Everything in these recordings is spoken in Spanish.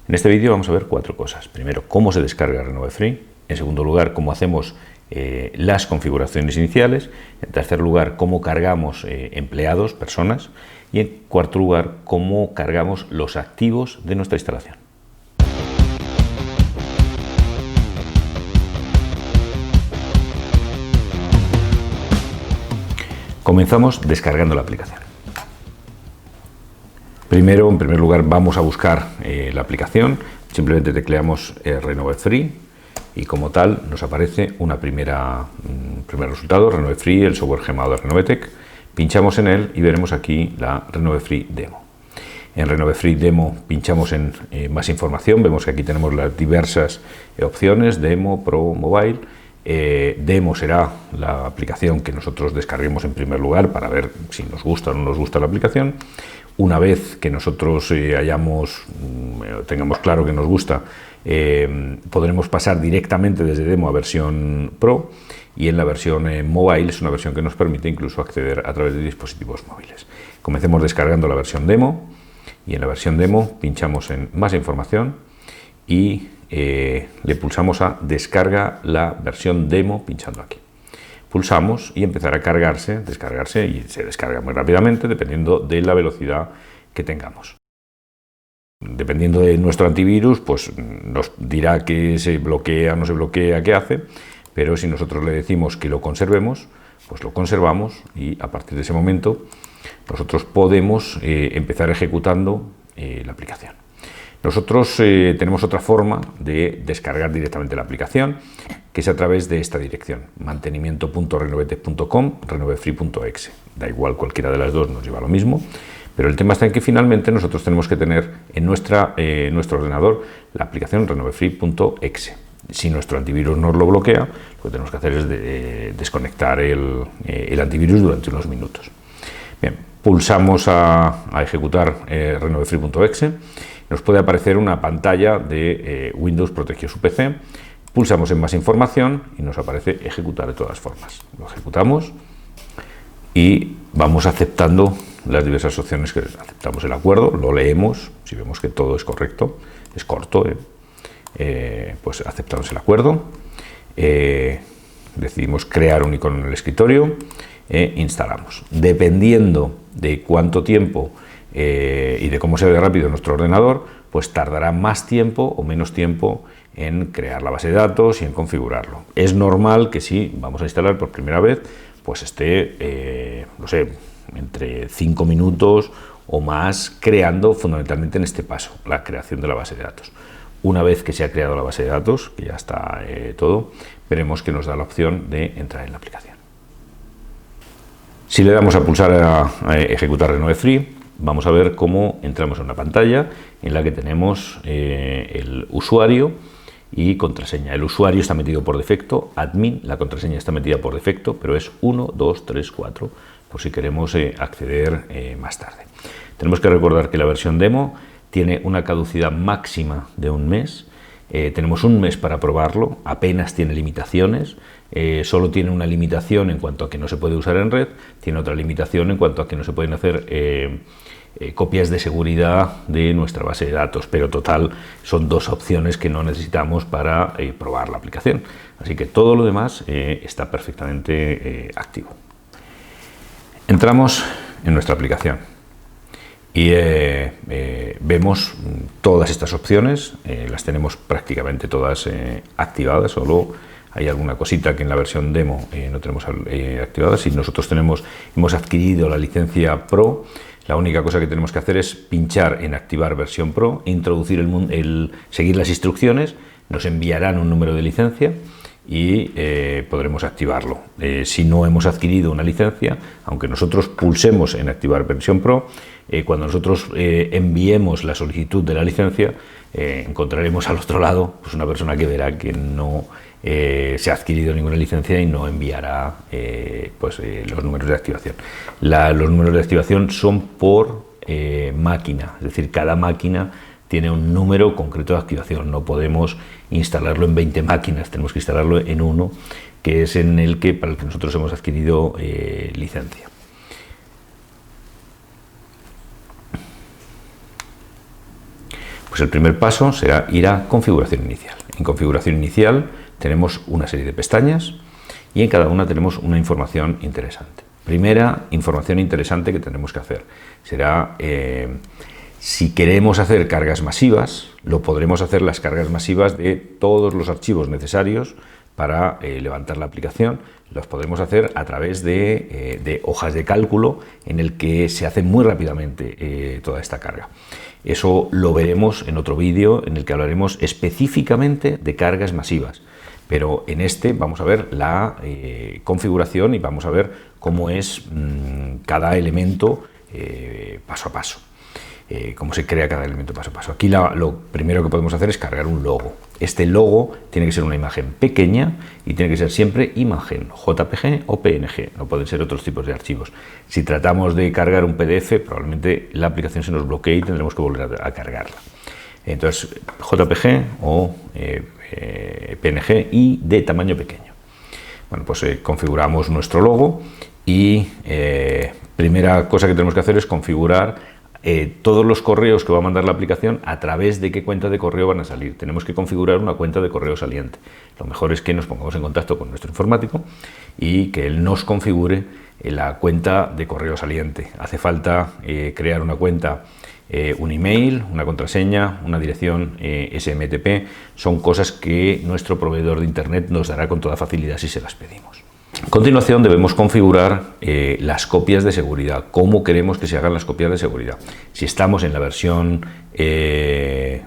En este vídeo vamos a ver 4 cosas. Primero, cómo se descarga RenovaFree. En segundo lugar, cómo hacemos las configuraciones iniciales. En tercer lugar, cómo cargamos empleados, personas. Y en cuarto lugar, cómo cargamos los activos de nuestra instalación. Comenzamos descargando la aplicación. Primero, en primer lugar, vamos a buscar la aplicación. Simplemente tecleamos RenovaFree y como tal nos aparece un primer resultado, RenovaFree, el software gemado de Renovatec. Pinchamos en él y veremos aquí la RenovaFree Demo. En RenovaFree Demo pinchamos en más información. Vemos que aquí tenemos las diversas opciones, Demo, Pro, Mobile. Demo será la aplicación que nosotros descarguemos en primer lugar para ver si nos gusta o no nos gusta la aplicación. Una vez que nosotros tengamos claro que nos gusta, podremos pasar directamente desde Demo a versión Pro, y en la versión Mobile es una versión que nos permite incluso acceder a través de dispositivos móviles. Comencemos descargando la versión Demo, y en la versión Demo pinchamos en más información y le pulsamos a descarga la versión Demo pinchando aquí. Pulsamos y empezará a descargarse y se descarga muy rápidamente dependiendo de la velocidad que tengamos. Dependiendo de nuestro antivirus, pues nos dirá que se bloquea o no se bloquea, qué hace, pero si nosotros le decimos que lo conservemos, pues lo conservamos y a partir de ese momento nosotros podemos empezar ejecutando la aplicación. Nosotros tenemos otra forma de descargar directamente la aplicación, que es a través de esta dirección, mantenimiento.renovatec.com, renovafree.exe. Da igual, cualquiera de las dos nos lleva a lo mismo, pero el tema está en que finalmente nosotros tenemos que tener en nuestro ordenador la aplicación renovafree.exe. Si nuestro antivirus nos lo bloquea, lo que tenemos que hacer es desconectar el antivirus durante unos minutos. Bien, pulsamos a ejecutar renovafree.exe. Nos puede aparecer una pantalla de Windows protegió su PC. Pulsamos en más información y nos aparece ejecutar de todas formas. Lo ejecutamos y vamos aceptando las diversas opciones que aceptamos el acuerdo, lo leemos, si vemos que todo es correcto, es corto, pues aceptamos el acuerdo, decidimos crear un icono en el escritorio e instalamos. Dependiendo de cuánto tiempo y de cómo sea de rápido nuestro ordenador, pues tardará más tiempo o menos tiempo en crear la base de datos y en configurarlo. Es normal que si vamos a instalar por primera vez, pues esté, no sé, entre 5 minutos o más creando, fundamentalmente en este paso, la creación de la base de datos. Una vez que se ha creado la base de datos, que ya está todo, veremos que nos da la opción de entrar en la aplicación. Si le damos a pulsar a ejecutar RenovaFree, vamos a ver cómo entramos en una pantalla en la que tenemos el usuario y contraseña. El usuario está metido por defecto, admin, la contraseña está metida por defecto, pero es 1, 2, 3, 4, por si queremos acceder más tarde. Tenemos que recordar que la versión demo tiene una caducidad máxima de un mes. Tenemos un mes para probarlo, apenas tiene limitaciones, solo tiene una limitación en cuanto a que no se puede usar en red, tiene otra limitación en cuanto a que no se pueden hacer copias de seguridad de nuestra base de datos, pero total son 2 opciones que no necesitamos para probar la aplicación, así que todo lo demás está perfectamente activo. Entramos en nuestra aplicación y vemos todas estas opciones, las tenemos prácticamente todas activadas, solo hay alguna cosita que en la versión demo no tenemos activada. Si nosotros hemos adquirido la licencia Pro, la única cosa que tenemos que hacer es pinchar en activar versión Pro, introducir seguir las instrucciones, nos enviarán un número de licencia y podremos activarlo. Si no hemos adquirido una licencia, aunque nosotros pulsemos en activar versión Pro, cuando nosotros enviemos la solicitud de la licencia, encontraremos al otro lado pues una persona que verá que no se ha adquirido ninguna licencia y no enviará los números de activación. Los números de activación son por máquina, es decir, cada máquina tiene un número concreto de activación. No podemos instalarlo en 20 máquinas, tenemos que instalarlo en uno, que es para el que nosotros hemos adquirido licencia. Pues el primer paso será ir a configuración inicial. En configuración inicial tenemos una serie de pestañas y en cada una tenemos una información interesante. Primera información interesante que tendremos que hacer será si queremos hacer cargas masivas, lo podremos hacer las cargas masivas de todos los archivos necesarios para levantar la aplicación. Los podremos hacer a través de hojas de cálculo en el que se hace muy rápidamente toda esta carga. Eso lo veremos en otro vídeo en el que hablaremos específicamente de cargas masivas. Pero en este vamos a ver la configuración y vamos a ver cómo es cada elemento paso a paso. Cómo se crea cada elemento paso a paso. Aquí lo primero que podemos hacer es cargar un logo. Este logo tiene que ser una imagen pequeña y tiene que ser siempre imagen, JPG o PNG, no pueden ser otros tipos de archivos. Si tratamos de cargar un PDF, probablemente la aplicación se nos bloquee y tendremos que volver a cargarla. Entonces, JPG o PNG y de tamaño pequeño. Bueno, pues configuramos nuestro logo y primera cosa que tenemos que hacer es configurar todos los correos que va a mandar la aplicación, a través de qué cuenta de correo van a salir. Tenemos que configurar una cuenta de correo saliente. Lo mejor es que nos pongamos en contacto con nuestro informático y que él nos configure la cuenta de correo saliente. Hace falta crear una cuenta, un email, una contraseña, una dirección SMTP. Son cosas que nuestro proveedor de Internet nos dará con toda facilidad si se las pedimos. A continuación debemos configurar las copias de seguridad, cómo queremos que se hagan las copias de seguridad. Si estamos en la versión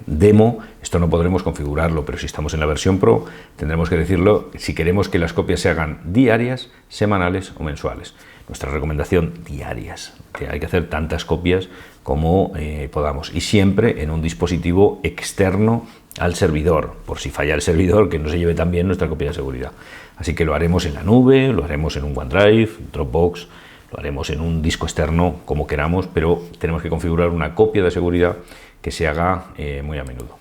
demo, esto no podremos configurarlo, pero si estamos en la versión Pro, tendremos que decirlo si queremos que las copias se hagan diarias, semanales o mensuales. Nuestra recomendación, diarias, que hay que hacer tantas copias como podamos y siempre en un dispositivo externo al servidor, por si falla el servidor, que no se lleve también nuestra copia de seguridad. Así que lo haremos en la nube, lo haremos en un OneDrive, Dropbox, lo haremos en un disco externo, como queramos, pero tenemos que configurar una copia de seguridad que se haga muy a menudo.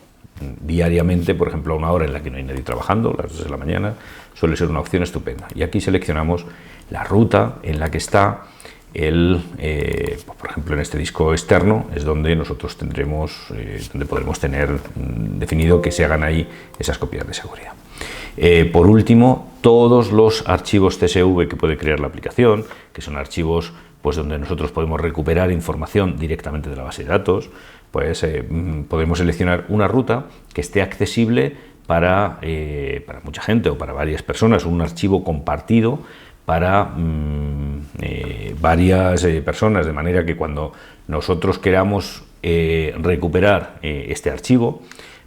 Diariamente, por ejemplo, a una hora en la que no hay nadie trabajando, las 2 de la mañana, suele ser una opción estupenda. Y aquí seleccionamos la ruta en la que está por ejemplo, en este disco externo es donde nosotros tendremos, donde podremos tener definido que se hagan ahí esas copias de seguridad. Por último, todos los archivos CSV que puede crear la aplicación, que son archivos pues, donde nosotros podemos recuperar información directamente de la base de datos, pues podemos seleccionar una ruta que esté accesible para mucha gente o para varias personas, un archivo compartido para varias personas, de manera que cuando nosotros queramos recuperar este archivo,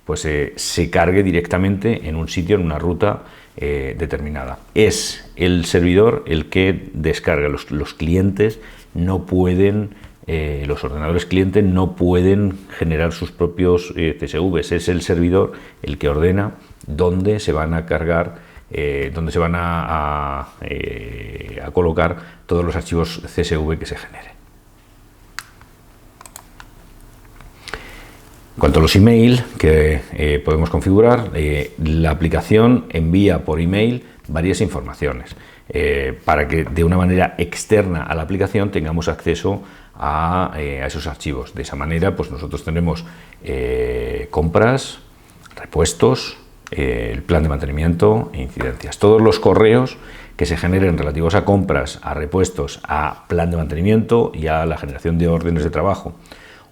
pues se cargue directamente en un sitio, en una ruta determinada. Es el servidor el que descarga, los clientes no pueden, los ordenadores clientes no pueden generar sus propios CSVs, es el servidor el que ordena dónde se van a cargar, donde se van a colocar todos los archivos CSV que se generen. En cuanto a los email que podemos configurar, la aplicación envía por email varias informaciones para que de una manera externa a la aplicación tengamos acceso a esos archivos. De esa manera, pues nosotros tenemos compras, repuestos, el plan de mantenimiento e incidencias. Todos los correos que se generen relativos a compras, a repuestos, a plan de mantenimiento y a la generación de órdenes de trabajo,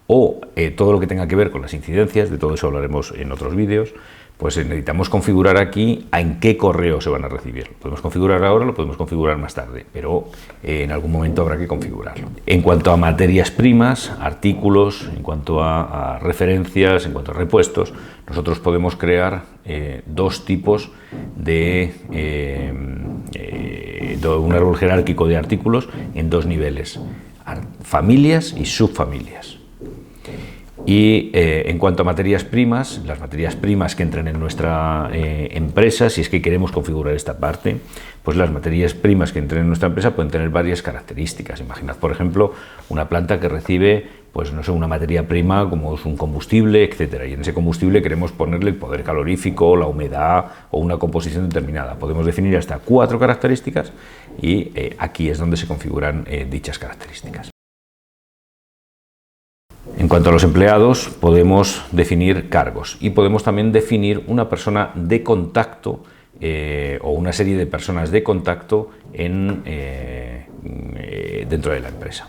o todo lo que tenga que ver con las incidencias, de todo eso hablaremos en otros vídeos, pues necesitamos configurar aquí en qué correo se van a recibir. Lo podemos configurar ahora, lo podemos configurar más tarde, pero en algún momento habrá que configurarlo. En cuanto a materias primas, artículos, en cuanto a referencias, en cuanto a repuestos, nosotros podemos crear dos tipos de un árbol jerárquico de artículos en dos niveles, familias y subfamilias. Y en cuanto a materias primas, las materias primas que entren en nuestra empresa, si es que queremos configurar esta parte, pues las materias primas que entren en nuestra empresa pueden tener varias características. Imaginad, por ejemplo, una planta que recibe, pues no sé, una materia prima como es un combustible, etcétera, y en ese combustible queremos ponerle el poder calorífico, la humedad o una composición determinada. Podemos definir hasta 4 características y aquí es donde se configuran dichas características. En cuanto a los empleados, podemos definir cargos y podemos también definir una persona de contacto o una serie de personas de contacto dentro de la empresa.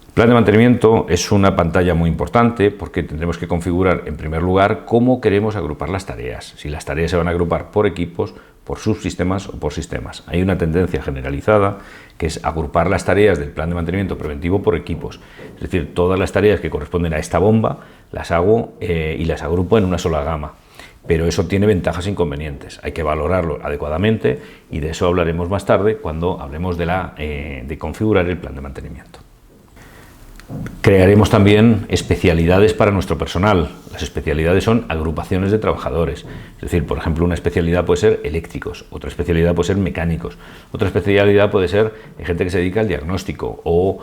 El plan de mantenimiento es una pantalla muy importante porque tendremos que configurar en primer lugar cómo queremos agrupar las tareas, si las tareas se van a agrupar por equipos, por subsistemas o por sistemas. Hay una tendencia generalizada que es agrupar las tareas del plan de mantenimiento preventivo por equipos, es decir, todas las tareas que corresponden a esta bomba las hago y las agrupo en una sola gama. Pero eso tiene ventajas e inconvenientes, hay que valorarlo adecuadamente y de eso hablaremos más tarde cuando hablemos de configurar el plan de mantenimiento. Crearemos también especialidades para nuestro personal. Las especialidades son agrupaciones de trabajadores. Es decir, por ejemplo, una especialidad puede ser eléctricos, otra especialidad puede ser mecánicos, otra especialidad puede ser gente que se dedica al diagnóstico o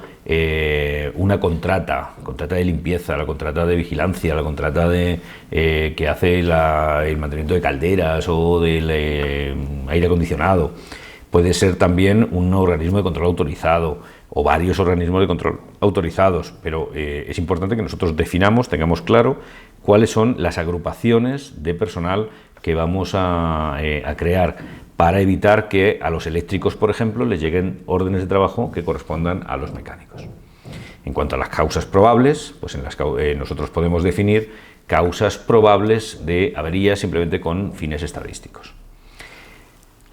una contrata de limpieza, la contrata de vigilancia, la contrata que hace el mantenimiento de calderas o del aire acondicionado. Puede ser también un organismo de control autorizado o varios organismos de control autorizados, pero es importante que nosotros definamos, tengamos claro cuáles son las agrupaciones de personal que vamos a crear para evitar que a los eléctricos, por ejemplo, les lleguen órdenes de trabajo que correspondan a los mecánicos. En cuanto a las causas probables, pues nosotros podemos definir causas probables de averías simplemente con fines estadísticos.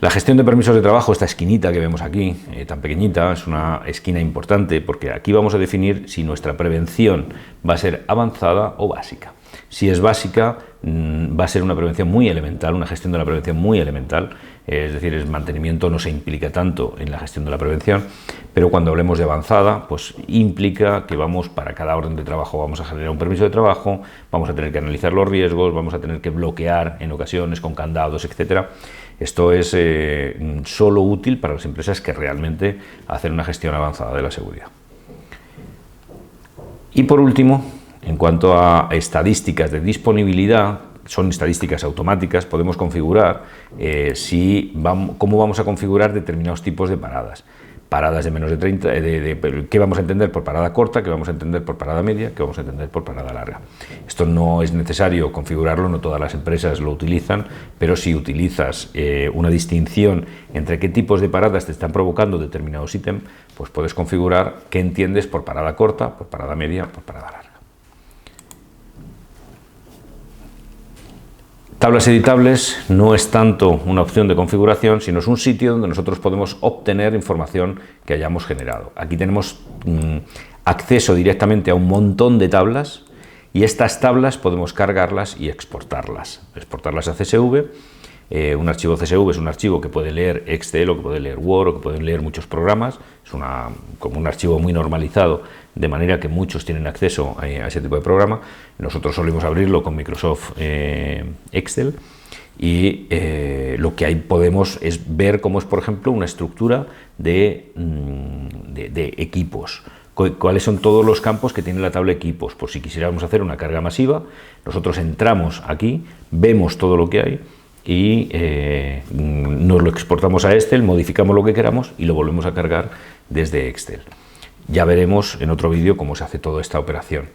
La gestión de permisos de trabajo, esta esquinita que vemos aquí, tan pequeñita, es una esquina importante porque aquí vamos a definir si nuestra prevención va a ser avanzada o básica. Si es básica, va a ser una prevención muy elemental, una gestión de la prevención muy elemental, es decir, el mantenimiento no se implica tanto en la gestión de la prevención, pero cuando hablemos de avanzada, pues implica que para cada orden de trabajo vamos a generar un permiso de trabajo, vamos a tener que analizar los riesgos, vamos a tener que bloquear en ocasiones con candados, etcétera. Esto es solo útil para las empresas que realmente hacen una gestión avanzada de la seguridad. Y por último, en cuanto a estadísticas de disponibilidad, son estadísticas automáticas, podemos configurar cómo vamos a configurar determinados tipos de paradas. Paradas de menos de 30, qué vamos a entender por parada corta, qué vamos a entender por parada media, qué vamos a entender por parada larga. Esto no es necesario configurarlo, no todas las empresas lo utilizan, pero si utilizas una distinción entre qué tipos de paradas te están provocando determinados ítems, pues puedes configurar qué entiendes por parada corta, por parada media, por parada larga. Tablas editables no es tanto una opción de configuración, sino es un sitio donde nosotros podemos obtener información que hayamos generado. Aquí tenemos acceso directamente a un montón de tablas y estas tablas podemos cargarlas y exportarlas. Exportarlas a CSV. Un archivo CSV es un archivo que puede leer Excel o que puede leer Word o que pueden leer muchos programas. Es como un archivo muy normalizado, de manera que muchos tienen acceso a ese tipo de programa. Nosotros solemos abrirlo con Microsoft Excel y lo que ahí podemos es ver cómo es, por ejemplo, una estructura de equipos. Cuáles son todos los campos que tiene la tabla de equipos. Por si quisiéramos hacer una carga masiva, nosotros entramos aquí, vemos todo lo que hay y nos lo exportamos a Excel, modificamos lo que queramos y lo volvemos a cargar desde Excel. Ya veremos en otro vídeo cómo se hace toda esta operación,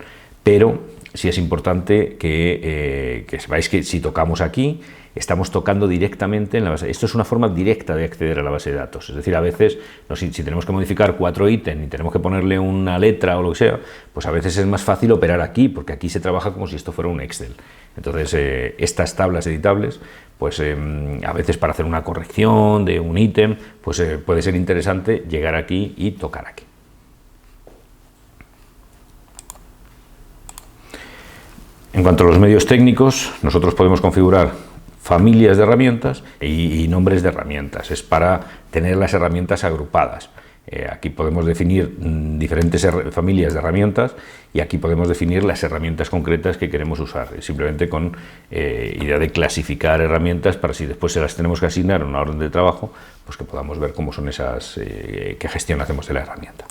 pero sí es importante que sepáis que si tocamos aquí, estamos tocando directamente en la base. Esto es una forma directa de acceder a la base de datos, es decir, a veces si tenemos que modificar 4 ítems y tenemos que ponerle una letra o lo que sea, pues a veces es más fácil operar aquí, porque aquí se trabaja como si esto fuera un Excel. Entonces, estas tablas editables, pues a veces para hacer una corrección de un ítem, pues puede ser interesante llegar aquí y tocar aquí. En cuanto a los medios técnicos, nosotros podemos configurar familias de herramientas y nombres de herramientas. Es para tener las herramientas agrupadas. Aquí podemos definir diferentes familias de herramientas y aquí podemos definir las herramientas concretas que queremos usar. Simplemente con idea de clasificar herramientas para si después se las tenemos que asignar a una orden de trabajo, pues que podamos ver cómo son esas, qué gestión hacemos de la herramienta.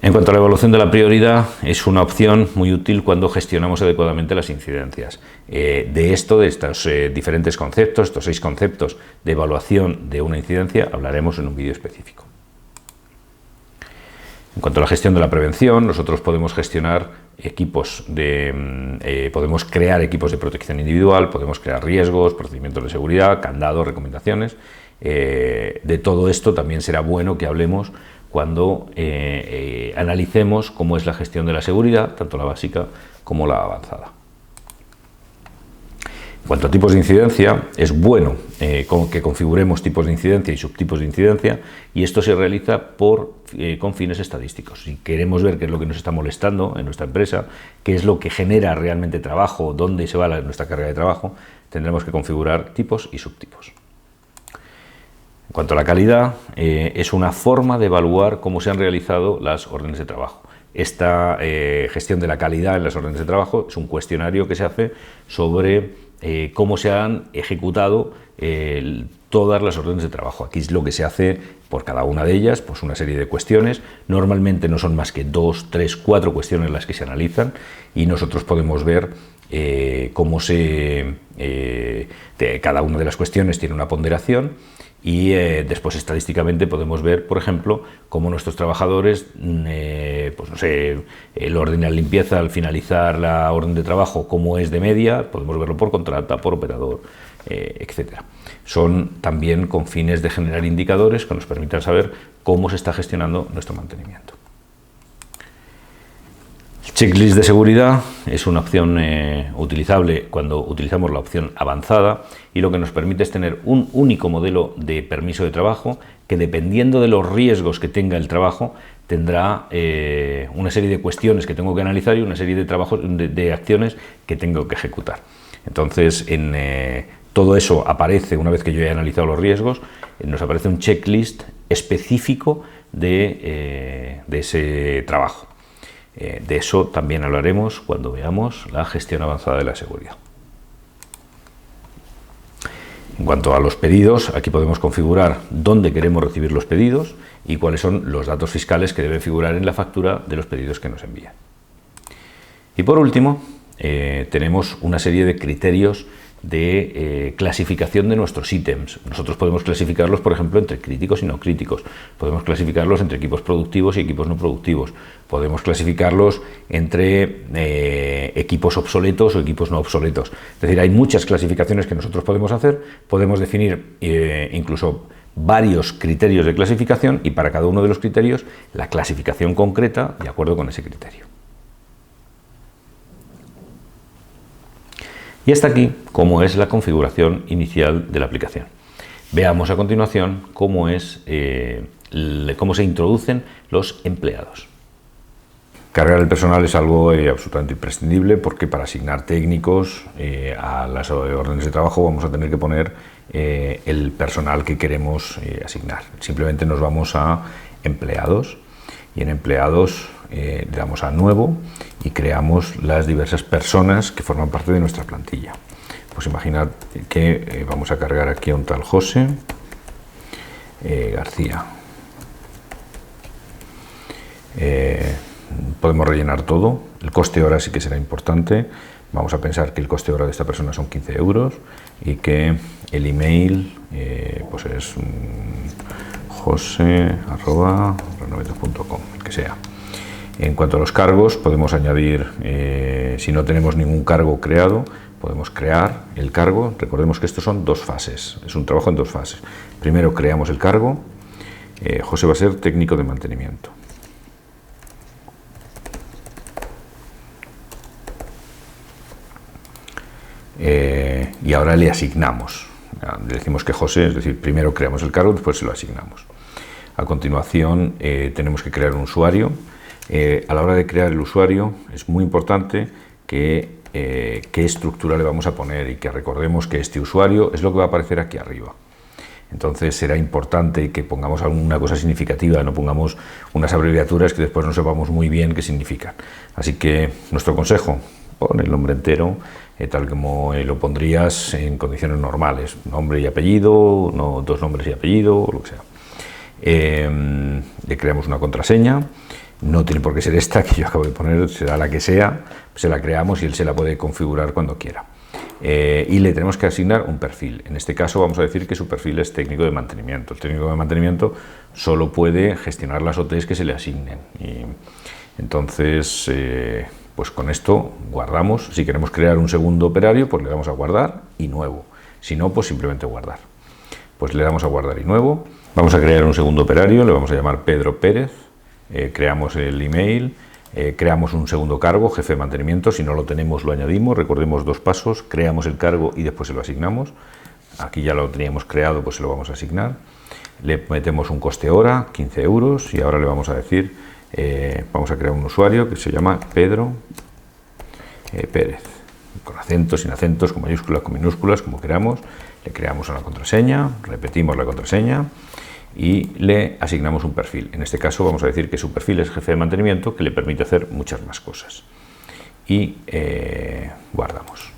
En cuanto a la evaluación de la prioridad, es una opción muy útil cuando gestionamos adecuadamente las incidencias. De estos diferentes conceptos, estos 6 conceptos de evaluación de una incidencia, hablaremos en un vídeo específico. En cuanto a la gestión de la prevención, nosotros podemos gestionar podemos crear equipos de protección individual, podemos crear riesgos, procedimientos de seguridad, candados, recomendaciones. De todo esto también será bueno que hablemos cuando analicemos cómo es la gestión de la seguridad, tanto la básica como la avanzada. En cuanto a tipos de incidencia, es bueno que configuremos tipos de incidencia y subtipos de incidencia, y esto se realiza con fines estadísticos. Si queremos ver qué es lo que nos está molestando en nuestra empresa, qué es lo que genera realmente trabajo, dónde se va nuestra carga de trabajo, tendremos que configurar tipos y subtipos. En cuanto a la calidad, es una forma de evaluar cómo se han realizado las órdenes de trabajo. Esta gestión de la calidad en las órdenes de trabajo es un cuestionario que se hace sobre cómo se han ejecutado todas las órdenes de trabajo. Aquí es lo que se hace por cada una de ellas, pues una serie de cuestiones. Normalmente no son más que 2, 3, 4 cuestiones las que se analizan, y nosotros podemos ver cómo cada una de las cuestiones tiene una ponderación, y después estadísticamente podemos ver, por ejemplo, cómo nuestros trabajadores, pues no sé, el orden de la limpieza al finalizar la orden de trabajo, cómo es de media, podemos verlo por contrata, por operador, etcétera. Son también con fines de generar indicadores que nos permitan saber cómo se está gestionando nuestro mantenimiento. Checklist de seguridad es una opción utilizable cuando utilizamos la opción avanzada, y lo que nos permite es tener un único modelo de permiso de trabajo que, dependiendo de los riesgos que tenga el trabajo, tendrá una serie de cuestiones que tengo que analizar y una serie de acciones que tengo que ejecutar. Entonces, todo eso aparece una vez que yo he analizado los riesgos, nos aparece un checklist específico de ese trabajo. De eso también hablaremos cuando veamos la gestión avanzada de la seguridad. En cuanto a los pedidos, aquí podemos configurar dónde queremos recibir los pedidos y cuáles son los datos fiscales que deben figurar en la factura de los pedidos que nos envían. Y por último, tenemos una serie de criterios de clasificación de nuestros ítems. Nosotros podemos clasificarlos, por ejemplo, entre críticos y no críticos. Podemos clasificarlos entre equipos productivos y equipos no productivos. Podemos clasificarlos entre equipos obsoletos o equipos no obsoletos. Es decir, hay muchas clasificaciones que nosotros podemos hacer. Podemos definir incluso varios criterios de clasificación, y para cada uno de los criterios la clasificación concreta de acuerdo con ese criterio. Y hasta aquí cómo es la configuración inicial de la aplicación. Veamos a continuación cómo se introducen los empleados. Cargar el personal es algo absolutamente imprescindible, porque para asignar técnicos a las órdenes de trabajo vamos a tener que poner el personal que queremos asignar. Simplemente nos vamos a empleados, y en empleados le damos a nuevo y creamos las diversas personas que forman parte de nuestra plantilla. Pues imaginad que vamos a cargar aquí a un tal José García. Podemos rellenar todo. El coste hora sí que será importante. Vamos a pensar que el coste hora de esta persona son 15 euros y que el email pues es jose@renovetos.com, el que sea. En cuanto a los cargos, podemos añadir, si no tenemos ningún cargo creado, podemos crear el cargo. Recordemos que estos son 2 fases, es un trabajo en 2 fases. Primero creamos el cargo. José va a ser técnico de mantenimiento. Y ahora le asignamos. Le decimos que José, es decir, primero creamos el cargo, después se lo asignamos. A continuación tenemos que crear un usuario. A la hora de crear el usuario es muy importante qué estructura le vamos a poner, y que recordemos que este usuario es lo que va a aparecer aquí arriba. Entonces será importante que pongamos alguna cosa significativa, no pongamos unas abreviaturas que después no sepamos muy bien qué significan. Así que nuestro consejo: pon el nombre entero, tal como lo pondrías en condiciones normales, nombre y apellido, no 2 nombres y apellido, o lo que sea. Le creamos una contraseña. No tiene por qué ser esta que yo acabo de poner, será la que sea, se la creamos y él se la puede configurar cuando quiera. y le tenemos que asignar un perfil. En este caso vamos a decir que su perfil es técnico de mantenimiento. El técnico de mantenimiento solo puede gestionar las OTs que se le asignen. Y entonces, pues con esto guardamos. Si queremos crear un segundo operario, pues le damos a guardar y nuevo. Si no, pues simplemente guardar. Pues le damos a guardar y nuevo. Vamos a crear un segundo operario, le vamos a llamar Pedro Pérez. Creamos el email. Creamos un segundo cargo, jefe de mantenimiento. Si no lo tenemos, lo añadimos. Recordemos 2 pasos: creamos el cargo y después se lo asignamos. Aquí ya lo teníamos creado, pues se lo vamos a asignar. Le metemos un coste hora, 15 euros, y ahora le vamos a decir, vamos a crear un usuario que se llama Pedro Pérez, con acentos, sin acentos, con mayúsculas, con minúsculas, como queramos. Le creamos una contraseña, repetimos la contraseña y le asignamos un perfil. En este caso vamos a decir que su perfil es jefe de mantenimiento, que le permite hacer muchas más cosas. Y guardamos.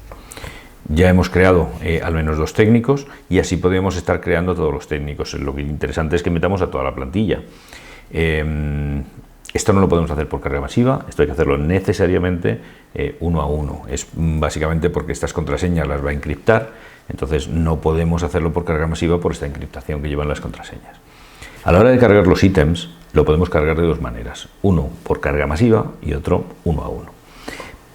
Ya hemos creado al menos 2 técnicos y así podemos estar creando todos los técnicos. Lo que interesante es que metamos a toda la plantilla. Esto no lo podemos hacer por carga masiva, esto hay que hacerlo necesariamente uno a uno. Es básicamente porque estas contraseñas las va a encriptar, entonces no podemos hacerlo por carga masiva por esta encriptación que llevan las contraseñas. A la hora de cargar los ítems, lo podemos cargar de 2 maneras. Uno por carga masiva y otro uno a uno.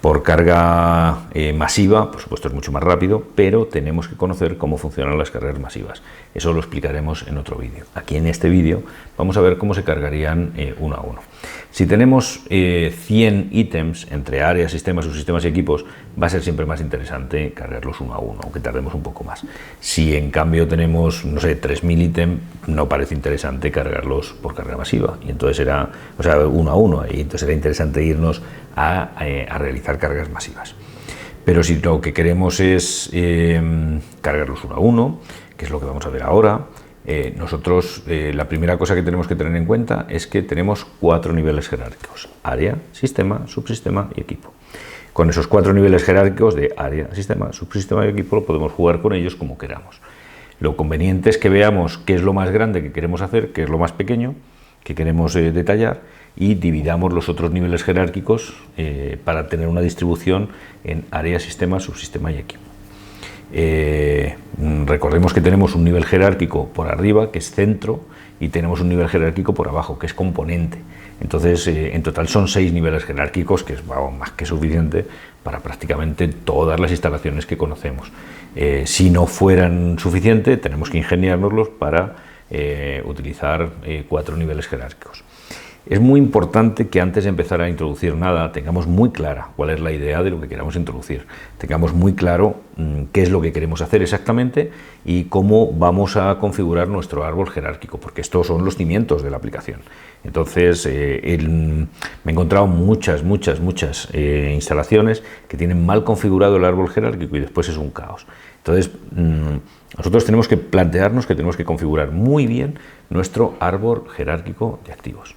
Por carga masiva, por supuesto, es mucho más rápido, pero tenemos que conocer cómo funcionan las cargas masivas. Eso lo explicaremos en otro vídeo. Aquí en este vídeo vamos a ver cómo se cargarían uno a uno. Si tenemos 100 ítems entre áreas, sistemas, subsistemas y equipos, va a ser siempre más interesante cargarlos uno a uno, aunque tardemos un poco más. Si en cambio tenemos, no sé, 3000 ítems, no parece interesante cargarlos por carga masiva. Y entonces será, o sea, uno a uno, y entonces será interesante irnos a realizar cargas masivas. Pero si lo que queremos es cargarlos uno a uno, que es lo que vamos a ver ahora, nosotros la primera cosa que tenemos que tener en cuenta es que tenemos 4 niveles jerárquicos: área, sistema, subsistema y equipo. Con esos 4 niveles jerárquicos de área, sistema, subsistema y equipo, lo podemos jugar con ellos como queramos. Lo conveniente es que veamos qué es lo más grande que queremos hacer, qué es lo más pequeño que queremos detallar, y dividamos los otros niveles jerárquicos para tener una distribución en área, sistema, subsistema y equipo. Recordemos que tenemos un nivel jerárquico por arriba, que es centro, y tenemos un nivel jerárquico por abajo, que es componente. Entonces, en total son 6 niveles jerárquicos, que es más que suficiente para prácticamente todas las instalaciones que conocemos. Si no fueran suficiente, tenemos que ingeniárnoslos para utilizar 4 niveles jerárquicos. Es muy importante que antes de empezar a introducir nada tengamos muy clara cuál es la idea de lo que queramos introducir, tengamos muy claro qué es lo que queremos hacer exactamente y cómo vamos a configurar nuestro árbol jerárquico, porque estos son los cimientos de la aplicación. Entonces, me he encontrado muchas instalaciones que tienen mal configurado el árbol jerárquico y después es un caos. Entonces, nosotros tenemos que plantearnos que tenemos que configurar muy bien nuestro árbol jerárquico de activos.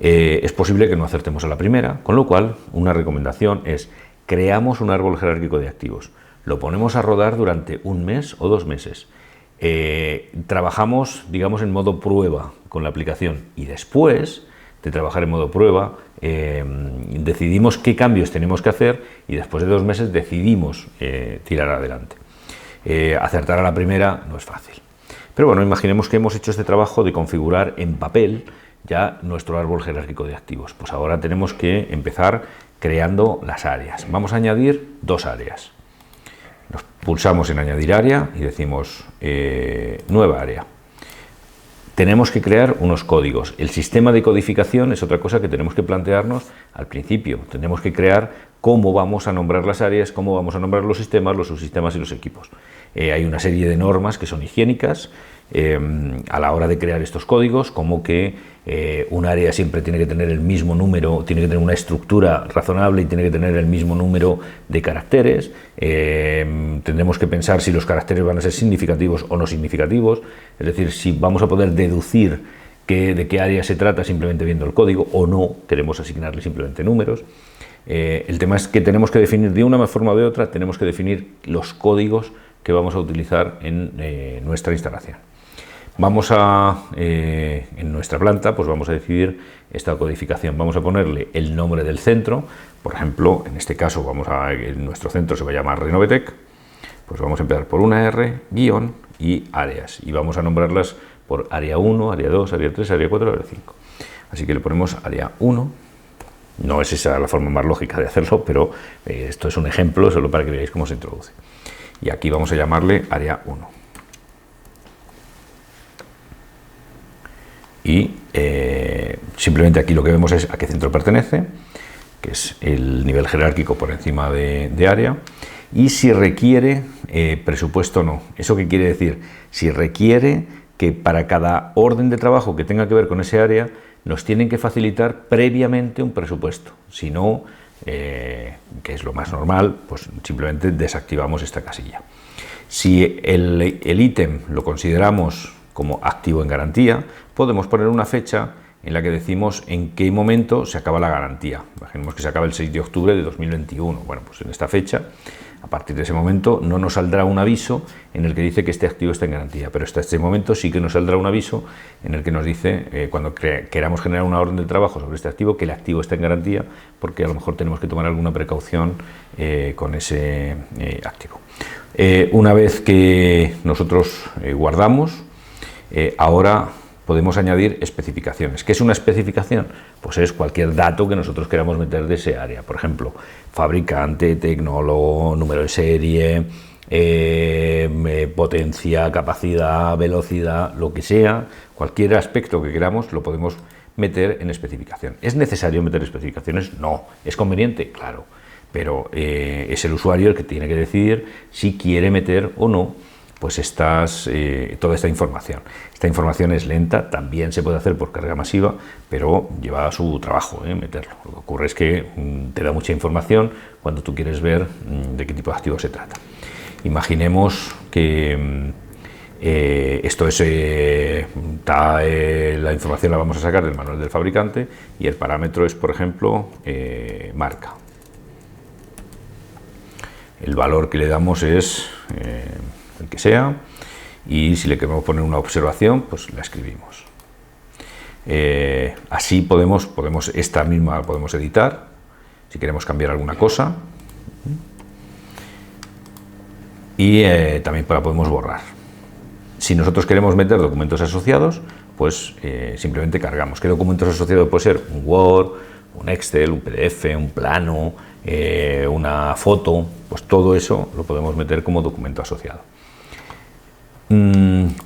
Es posible que no acertemos a la primera, con lo cual una recomendación es: creamos un árbol jerárquico de activos, lo ponemos a rodar durante 1 mes o 2 meses, trabajamos, digamos, en modo prueba con la aplicación, y después de trabajar en modo prueba decidimos qué cambios tenemos que hacer, y después de 2 meses decidimos tirar adelante. Acertar a la primera no es fácil, pero bueno, imaginemos que hemos hecho este trabajo de configurar en papel ya nuestro árbol jerárquico de activos. Pues ahora tenemos que empezar creando las áreas. Vamos a añadir 2 áreas. Nos pulsamos en añadir área y decimos nueva área. Tenemos que crear unos códigos. El sistema de codificación es otra cosa que tenemos que plantearnos al principio. Tenemos que crear cómo vamos a nombrar las áreas, cómo vamos a nombrar los sistemas, los subsistemas y los equipos. Hay una serie de normas que son higiénicas a la hora de crear estos códigos, como que un área siempre tiene que tener el mismo número, tiene que tener una estructura razonable y tiene que tener el mismo número de caracteres. Tendremos que pensar si los caracteres van a ser significativos o no significativos, es decir, si vamos a poder deducir de qué área se trata simplemente viendo el código, o no, queremos asignarle simplemente números. El tema es que tenemos que definir de una forma o de otra, tenemos que definir los códigos que vamos a utilizar en nuestra instalación. Vamos en nuestra planta, pues vamos a decidir esta codificación. Vamos a ponerle el nombre del centro, por ejemplo, en este caso nuestro centro se va a llamar Renovetec. Pues vamos a empezar por una R, guión y áreas. Y vamos a nombrarlas por área 1, área 2, área 3, área 4, área 5. Así que le ponemos área 1. No es esa la forma más lógica de hacerlo, pero esto es un ejemplo solo para que veáis cómo se introduce. Y aquí vamos a llamarle área 1. Y simplemente aquí lo que vemos es a qué centro pertenece, que es el nivel jerárquico por encima de área, y si requiere presupuesto o no. ¿Eso qué quiere decir? Si requiere que para cada orden de trabajo que tenga que ver con ese área, nos tienen que facilitar previamente un presupuesto. Si no, que es lo más normal, pues simplemente desactivamos esta casilla. Si el ítem lo consideramos como activo en garantía, podemos poner una fecha en la que decimos en qué momento se acaba la garantía. Imaginemos que se acaba el 6 de octubre de 2021. Bueno, pues en esta fecha, a partir de ese momento, no nos saldrá un aviso en el que dice que este activo está en garantía, pero hasta este momento sí que nos saldrá un aviso en el que nos dice, cuando queramos generar una orden de trabajo sobre este activo, que el activo está en garantía, porque a lo mejor tenemos que tomar alguna precaución con ese activo. Una vez que nosotros guardamos, ahora podemos añadir especificaciones. ¿Qué es una especificación? Pues es cualquier dato que nosotros queramos meter de ese área. Por ejemplo, fabricante, tecnólogo, número de serie, potencia, capacidad, velocidad, lo que sea, cualquier aspecto que queramos lo podemos meter en especificación. ¿Es necesario meter especificaciones? No. ¿Es conveniente? Claro. Pero es el usuario el que tiene que decidir si quiere meter o no pues toda esta información. Esta información es lenta, también se puede hacer por carga masiva, pero lleva su trabajo meterlo. Lo que ocurre es que te da mucha información cuando tú quieres ver de qué tipo de activo se trata. Imaginemos que esto es la información la vamos a sacar del manual del fabricante y el parámetro es, por ejemplo, marca. El valor que le damos es el que sea, y si le queremos poner una observación, pues la escribimos. Así podemos esta misma podemos editar, si queremos cambiar alguna cosa, y también podemos borrar. Si nosotros queremos meter documentos asociados, pues simplemente cargamos. ¿Qué documentos asociados puede ser? Un Word, un Excel, un PDF, un plano, una foto, pues todo eso lo podemos meter como documento asociado.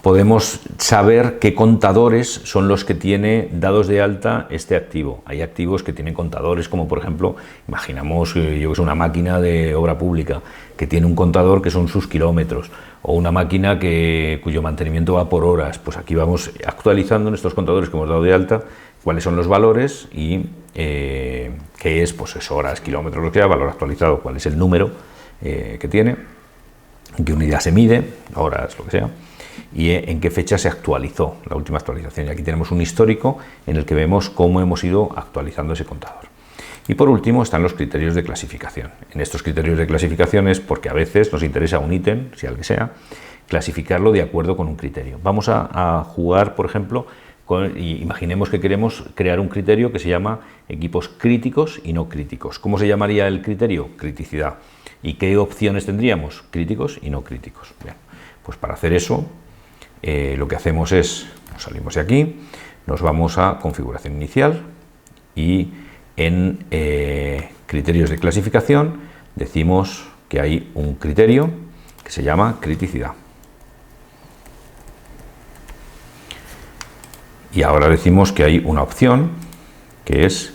Podemos saber qué contadores son los que tiene dados de alta este activo. Hay activos que tienen contadores, como por ejemplo, imaginamos una máquina de obra pública que tiene un contador que son sus kilómetros, o una máquina cuyo mantenimiento va por horas. Pues aquí vamos actualizando en estos contadores que hemos dado de alta cuáles son los valores y qué es, pues es horas, kilómetros, lo que sea, valor actualizado, cuál es el número que tiene, en qué unidad se mide, horas, lo que sea, y en qué fecha se actualizó la última actualización. Y aquí tenemos un histórico en el que vemos cómo hemos ido actualizando ese contador. Y por último están los criterios de clasificación. En estos criterios de clasificación es porque a veces nos interesa un ítem, sea el que sea, clasificarlo de acuerdo con un criterio. Vamos a jugar, por ejemplo, imaginemos que queremos crear un criterio que se llama equipos críticos y no críticos. ¿Cómo se llamaría el criterio? Criticidad. ¿Y qué opciones tendríamos? Críticos y no críticos. Bien, pues para hacer eso, lo que hacemos es, nos salimos de aquí, nos vamos a configuración inicial y en criterios de clasificación decimos que hay un criterio que se llama criticidad. Y ahora decimos que hay una opción que es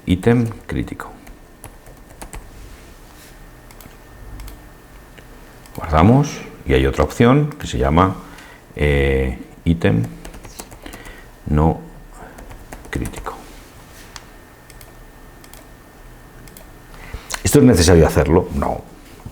ítem crítico. Guardamos y hay otra opción que se llama ítem no crítico. ¿Esto es necesario hacerlo? No.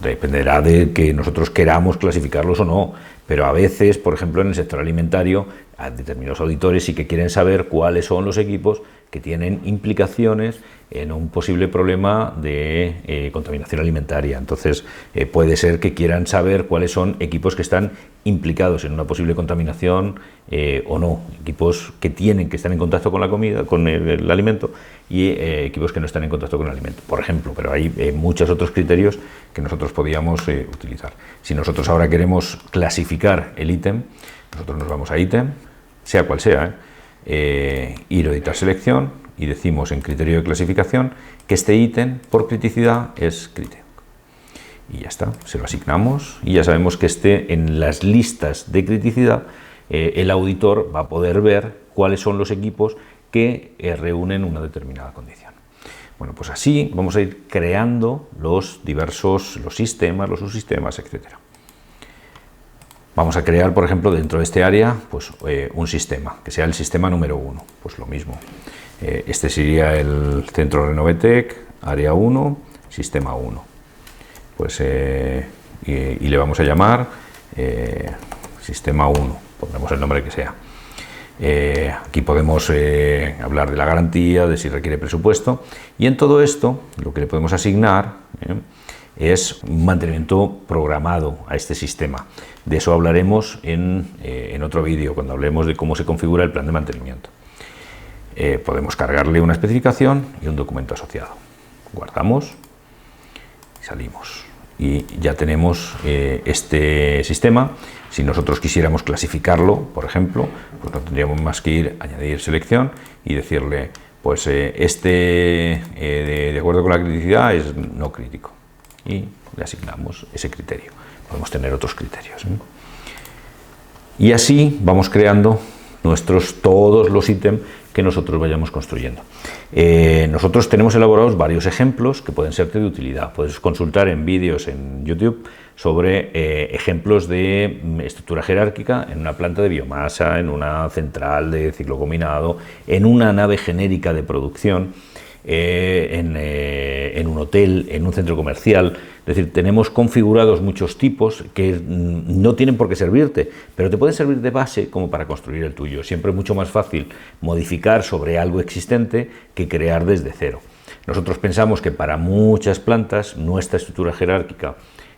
Dependerá de que nosotros queramos clasificarlos o no, pero a veces, por ejemplo, en el sector alimentario, a determinados auditores sí que quieren saber cuáles son los equipos que tienen implicaciones en un posible problema de contaminación alimentaria. Entonces, puede ser que quieran saber cuáles son equipos que están implicados en una posible contaminación o no, equipos que tienen que estar en contacto con la comida, con el alimento, y equipos que no están en contacto con el alimento, por ejemplo, pero hay muchos otros criterios que nosotros podíamos utilizar. Si nosotros ahora queremos clasificar el ítem, nosotros nos vamos a ítem, sea cual sea, ir a editar selección, y decimos en criterio de clasificación que este ítem por criticidad es crítico. Y ya está, se lo asignamos y ya sabemos que en las listas de criticidad el auditor va a poder ver cuáles son los equipos que reúnen una determinada condición. Bueno, pues así vamos a ir creando los sistemas, los subsistemas, etc. Vamos a crear, por ejemplo, dentro de este área, pues un sistema, que sea el sistema número 1, pues lo mismo. Este sería el centro Renovetec, área 1, sistema 1. Pues, y le vamos a llamar sistema 1, pondremos el nombre que sea. Aquí podemos hablar de la garantía, de si requiere presupuesto, y en todo esto lo que le podemos asignar es un mantenimiento programado a este sistema. De eso hablaremos en otro vídeo, cuando hablemos de cómo se configura el plan de mantenimiento. Podemos cargarle una especificación y un documento asociado. Guardamos y salimos. Y ya tenemos este sistema. Si nosotros quisiéramos clasificarlo, por ejemplo, pues no tendríamos más que ir a añadir selección y decirle, pues de acuerdo con la criticidad es no crítico. Y le asignamos ese criterio. Podemos tener otros criterios. Y así vamos creando todos los ítems que nosotros vayamos construyendo. Nosotros tenemos elaborados varios ejemplos que pueden serte de utilidad. Puedes consultar en vídeos en YouTube sobre ejemplos de estructura jerárquica en una planta de biomasa, en una central de ciclo combinado, en una nave genérica de producción, en un hotel, en un centro comercial. Es decir, tenemos configurados muchos tipos que no tienen por qué servirte, pero te pueden servir de base como para construir el tuyo. Siempre es mucho más fácil modificar sobre algo existente que crear desde cero. Nosotros pensamos que para muchas plantas nuestra estructura jerárquica,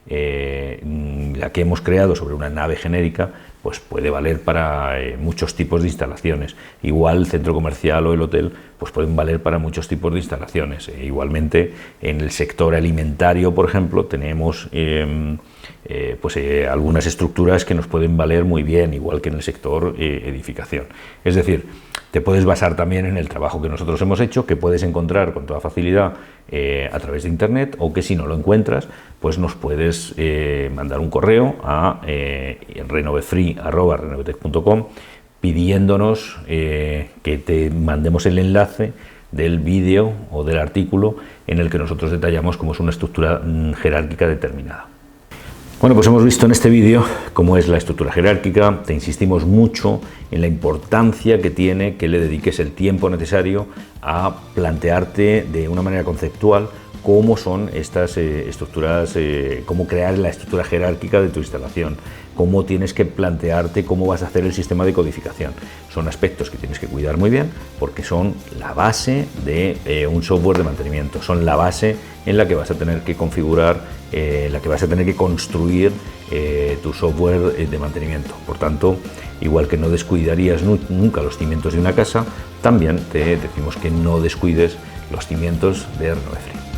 la que hemos creado sobre una nave genérica, pues puede valer para muchos tipos de instalaciones. Igual el centro comercial o el hotel pues pueden valer para muchos tipos de instalaciones. Igualmente en el sector alimentario, por ejemplo, tenemos algunas estructuras que nos pueden valer muy bien, igual que en el sector edificación. Es decir, te puedes basar también en el trabajo que nosotros hemos hecho, que puedes encontrar con toda facilidad a través de internet, o que si no lo encuentras, pues nos puedes mandar un correo a renovefree@renovetec.com pidiéndonos que te mandemos el enlace del vídeo o del artículo en el que nosotros detallamos cómo es una estructura jerárquica determinada. Bueno, pues hemos visto en este vídeo cómo es la estructura jerárquica. Te insistimos mucho en la importancia que tiene que le dediques el tiempo necesario a plantearte de una manera conceptual cómo son estas estructuras, cómo crear la estructura jerárquica de tu instalación, cómo tienes que plantearte cómo vas a hacer el sistema de codificación. Son aspectos que tienes que cuidar muy bien porque son la base de un software de mantenimiento, son la base en la que vas a tener que configurar, en la que vas a tener que construir tu software de mantenimiento. Por tanto, igual que no descuidarías nunca los cimientos de una casa, también te decimos que no descuides los cimientos de Renovefree.